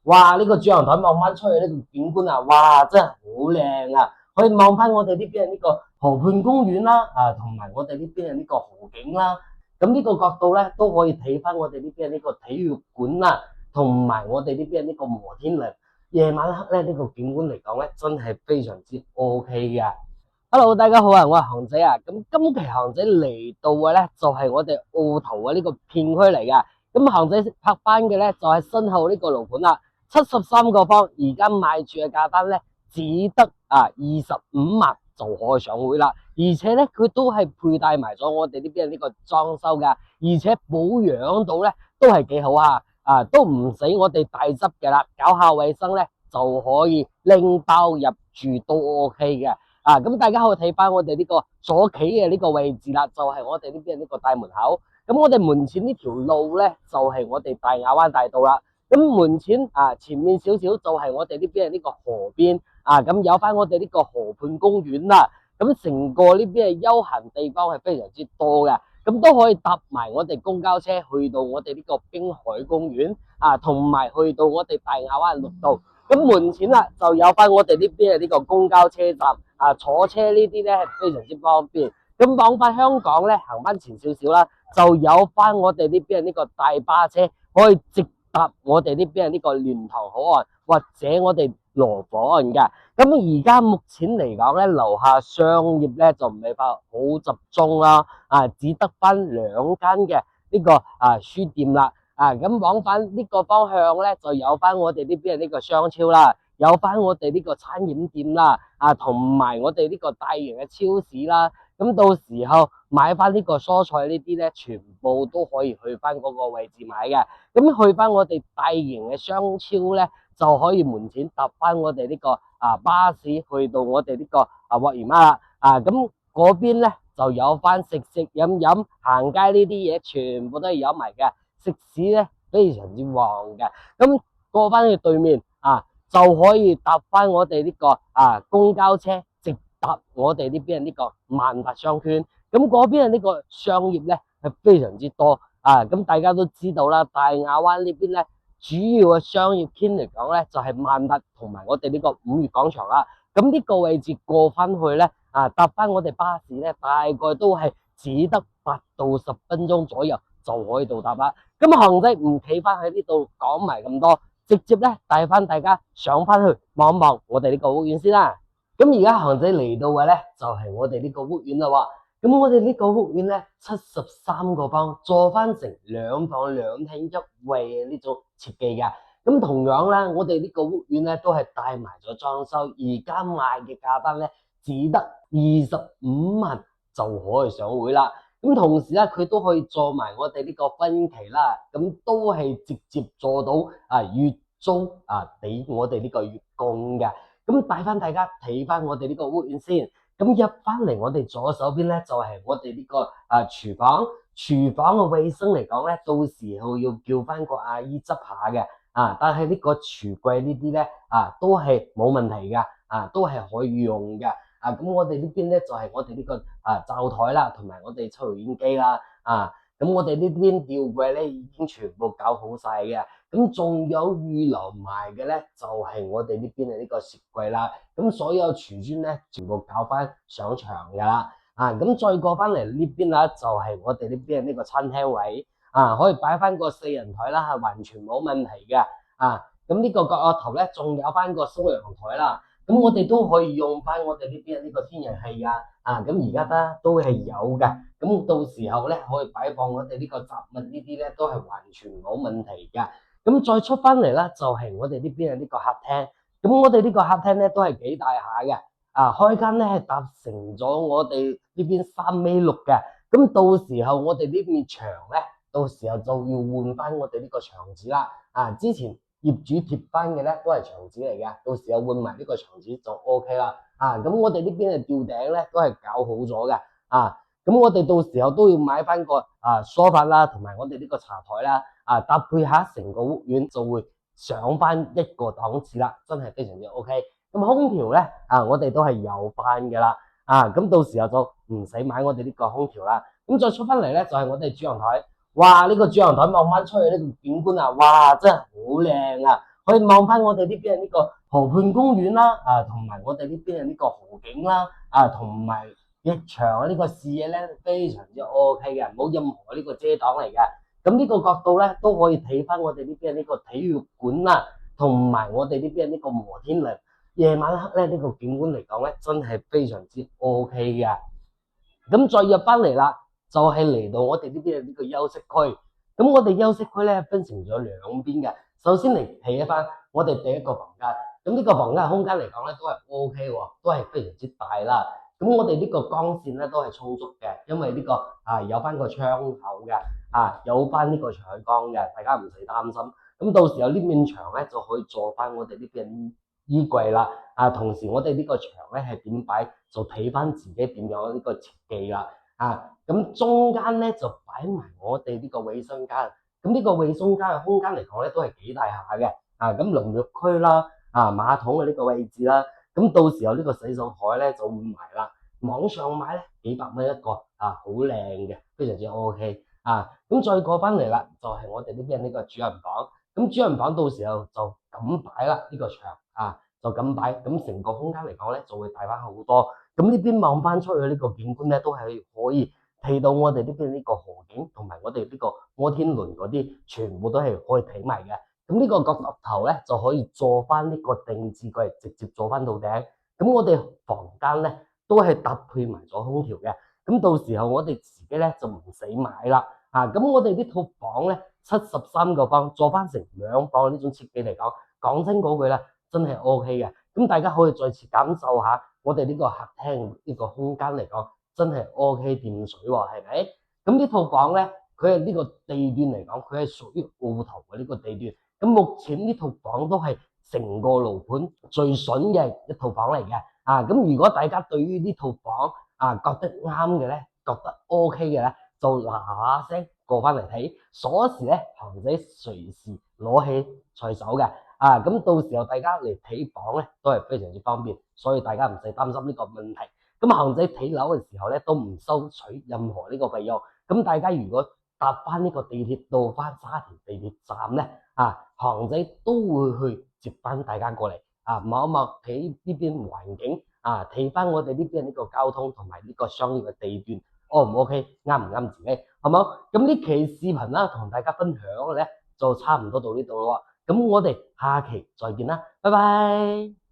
哇！呢個主陽台望翻出去呢個景觀啊，哇！真係好靚啊！可以望翻我哋呢邊呢個河畔公園啦，同埋我哋呢邊呢個河景啦。咁呢個角度咧都可以睇翻我哋呢邊呢個體育館啦，同埋我哋呢邊呢個摩天輪。夜晚黑咧呢個景觀嚟講咧，真係非常之 OK 嘅。Hello，大家好啊，我係航仔啊。咁今期航仔嚟到嘅咧就係我哋澳頭嘅呢個片區嚟嘅。咁航仔拍班嘅咧就係身後呢個樓盤啦，73個方，而家賣住嘅價單咧只得25萬就可以上會啦。而且咧佢都係配帶埋咗我哋呢邊呢個裝修噶，而且保養到咧都係幾好都唔使我哋大執嘅啦，搞下衛生咧就可以拎包入住都 OK 嘅。咁大家可以睇翻我哋呢個左企嘅呢個位置啦，就係我哋呢邊呢個大門口。咁我哋門前呢條路咧，就係我哋大亞灣大道啦。咁門前前面少少就係我哋呢邊呢個河邊咁有翻我哋呢個河畔公園啦。咁成個呢邊嘅休閒地方係非常之多嘅，咁都可以搭埋我哋公交車去到我哋呢個濱海公園同埋去到我哋大亞灣綠道。咁門前啦就有翻我哋呢邊嘅呢個公交車站坐車呢啲咧係非常之方便。咁往返香港咧行翻前少少啦，就有翻我哋呢邊呢個大巴車可以直達我哋呢邊呢個蓮塘口岸或者我哋羅湖岸嘅。咁而家目前嚟講咧，樓下商業咧就唔係話好集中啦，只得翻2間嘅呢個書店啦。咁往返呢個方向咧，就有翻我哋呢邊呢個商超啦，有翻我哋呢個餐飲店啦，同埋我哋呢個大型嘅超市啦。咁到時候買翻呢個蔬菜呢啲咧，全部都可以去翻嗰個位置買嘅。咁去翻我哋大型嘅商超咧，就可以門前搭翻我哋呢個巴士去到我哋呢個鑊姨媽啦。咁嗰邊咧就有翻食食飲飲行街呢啲嘢，全部都係有埋嘅。食肆咧非常之旺嘅。咁過翻去對面就可以搭翻我哋呢個公交車直達我哋呢邊呢個萬達商圈。咁嗰邊呢個商業咧係非常之多咁大家都知道啦，大亞灣呢邊咧主要嘅商業圈嚟講咧就係萬達同埋我哋呢個5月廣場啦。咁呢個位置過翻去咧搭翻我哋巴士咧，大概都係只得8到10分鐘左右就可以到達啦。咁航仔唔企翻喺呢度講埋咁多，直接咧帶翻大家上翻去望一望我哋呢個屋苑先啦。咁而家航仔嚟到嘅咧就係我哋呢個屋苑啦喎。咁我哋呢個屋苑咧73個方，做翻成2房2廳1衛嘅呢種設計嘅。咁同樣咧，我哋呢個屋苑咧都係帶埋咗裝修，而家賣嘅價單咧只得25萬就可以上會啦。咁同時咧，佢都可以做埋我哋呢個分期啦，咁都係直接做到月租俾我哋呢個月供嘅。咁帶翻大家睇翻我哋呢個屋苑先。咁入翻嚟我哋左手邊咧就係我哋呢個廚房。廚房嘅衛生嚟講咧，到時候要叫翻個阿姨執下嘅但係呢個廚櫃呢啲咧都係冇問題嘅都係可以用嘅。咁我哋呢邊咧就係我哋呢個灶台啦，同埋我哋抽油煙機啦咁我哋呢邊吊櫃咧已經全部搞好晒嘅。咁仲有預留埋嘅咧就係我哋呢邊嘅呢個雪櫃啦。咁所有瓷磚咧全部搞翻上牆噶啦咁再過翻嚟呢邊啦，就係我哋呢邊嘅呢個餐廳位可以擺翻個4人台啦完全冇問題嘅咁呢個角落頭咧仲有翻個收陽台啦。咁我哋都可以用翻我哋呢邊呢個天然氣咁而家咧都係有嘅。咁到時候咧可以擺放我哋呢個雜物呢啲咧都係完全冇問題嘅。咁再出翻嚟啦，就係我哋呢邊嘅呢個客廳。咁我哋呢個客廳咧都係幾大下嘅開間咧係搭成咗我哋呢邊3米6嘅。咁到時候我哋呢面牆咧，到時候就要換翻我哋呢個牆紙啦之前業主貼翻嘅咧都係牆紙嚟嘅，到時候換埋呢個牆紙就 OK 啦咁我哋呢邊嘅吊頂咧都係搞好咗嘅咁我哋到時候都要買翻個梳化啦，同埋我哋呢個茶台啦搭配下成個屋苑就會上翻一個檔次啦，真係非常之 OK。咁空調咧我哋都係有翻嘅啦咁到時候就唔使買我哋呢個空調啦。咁再出翻嚟咧就係我哋主陽台。哇！呢個主陽台望翻出去呢個景觀哇！真係好靚可以望翻我哋呢邊嘅呢個河畔公園啦，同埋我哋呢邊嘅呢個河景啦，同埋一場呢個視野咧非常之 OK 嘅，冇任何呢個遮擋嚟嘅。咁呢個角度咧都可以睇翻我哋呢邊呢個體育館啦，同埋我哋呢邊呢個摩天輪。夜晚黑咧呢個景觀嚟講咧，真係非常之 OK 嘅。咁再入翻嚟啦，就係嚟到我哋呢邊嘅呢個休息區。咁我哋休息區咧分成咗兩邊嘅。首先嚟睇翻我哋第一個房間。咁呢個房間嘅空間嚟講咧都係 OK 喎，都係非常之大啦。咁我哋呢個光線咧都係充足嘅，因為呢個有翻個窗口嘅，有翻呢個採光嘅，大家唔使擔心。咁到時候呢面牆咧就可以做翻我哋呢邊衣櫃啦。同時我哋呢個牆咧係點擺，就睇翻自己點樣呢個設計啦。咁中間咧就擺埋我哋呢個衛生間。咁呢個衛生間嘅空間嚟講咧都係幾大下嘅。咁淋浴區啦，馬桶嘅呢個位置啦。咁到時候呢個洗手台咧就換埋啦。網上買咧幾百蚊一個，好靚嘅，非常之 OK。咁再過翻嚟啦，就係我哋呢邊呢個主人房。咁主人房到時候就咁擺啦，呢個牆就咁擺，咁成個空間嚟講咧就會大翻好多。咁呢邊望翻出去呢個景觀咧，都係可以睇到我哋呢邊呢個河景同埋我哋呢個摩天輪嗰啲，全部都係可以睇埋嘅。咁呢個角落頭咧就可以做翻呢個定制櫃，直接做翻到頂。咁我哋房間咧都係搭配埋咗空調嘅。咁到時候我哋自己咧就唔使買啦。咁我哋呢套房咧73個房，做翻成2房呢種設計嚟講，講真嗰句啦，真係 OK 嘅。咁大家可以再次感受下我哋呢個客廳呢個空間嚟講，真係 OK 掂水喎，係咪？咁呢套房咧，佢係呢個地段嚟講，佢係屬於澳頭嘅呢個地段。咁目前呢套房都係成個樓盤最筍嘅一套房嚟嘅。咁如果大家對於呢套房覺得啱嘅咧，覺得 OK 嘅咧，就嗱嗱聲過翻嚟睇。鎖匙咧，行仔隨時攞起隨手嘅。咁到時候大家嚟睇房咧，都係非常之方便，所以大家唔使擔心呢個問題。咁行仔睇樓嘅時候咧，都唔收取任何呢個費用。咁大家如果搭翻呢個地鐵到翻沙田地鐵站咧，行仔都會去接翻大家過嚟，望一望睇呢邊環境，睇翻我哋呢邊呢個交通同埋呢個商業嘅地段 O 唔 OK，啱唔啱自己，好冇？咁呢期視頻啦，同大家分享嘅咧就差唔多到呢度咯。咁我哋下期再見啦，拜拜。